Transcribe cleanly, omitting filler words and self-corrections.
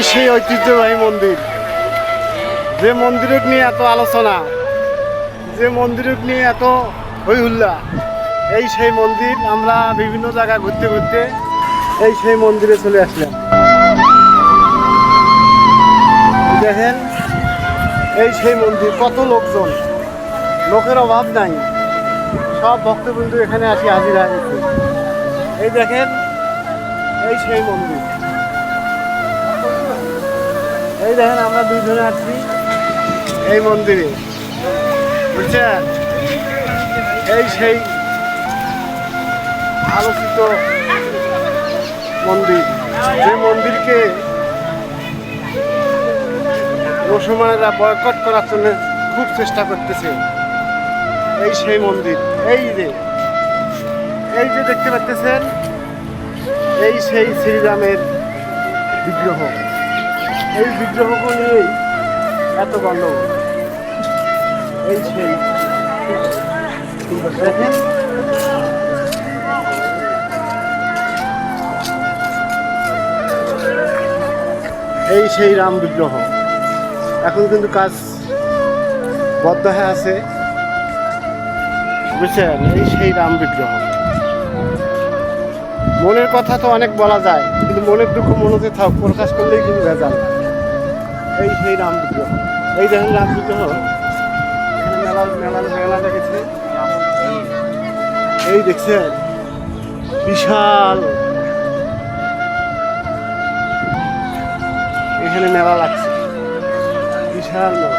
সেই ঐতিহ্যবাহী মন্দির, যে মন্দিরক নিয়ে এত আলোচনা, যে মন্দিরক নিয়ে এত হই হুল্লা, এই সেই মন্দির। আমরা বিভিন্ন জায়গা ঘুরতে ঘুরতে এই সেই মন্দিরে চলে আসলাম। দেখেন এই সেই মন্দির, কত লোকজন, লোকের অভাব নাই, সব ভক্তবৃন্দ এখানে আসি হাজির হয়ে গেছে। এই দেখেন এই সেই মন্দির, এই দেখেন আমরা দুইজনে আসছি এই মন্দিরে, বুঝছেন? এই সেই আলোচিত মন্দির, যে মন্দিরকে মুসলমানেরা বয়কট করার জন্য খুব চেষ্টা করতেছে। এই সেই মন্দির, এই যে দেখতে পাচ্ছেন, এই সেই শ্রীরামের বিগ্রহ। এই বিগ্রহকে নিয়েই এত গণ্ডগোল। এই সেই দেখেন এই সেই রাম বিগ্রহ। এখন কিন্তু কাজ বদ্ধ হয়ে আছে, বুঝছেন? এই সেই রাম বিগ্রহ। মনের কথা তো অনেক বলা যায়, কিন্তু মনের দুঃখ মনেতে থাক, প্রকাশ করলেই কিন্তু ভেজাল। এই সেই রাম বিগ্রহ, এই দেখেন রাম বিগ্রহ। মেলা দেখেছে, এই দেখছেন বিশাল, এখানে মেলা লাগছে, বিশাল মেলা।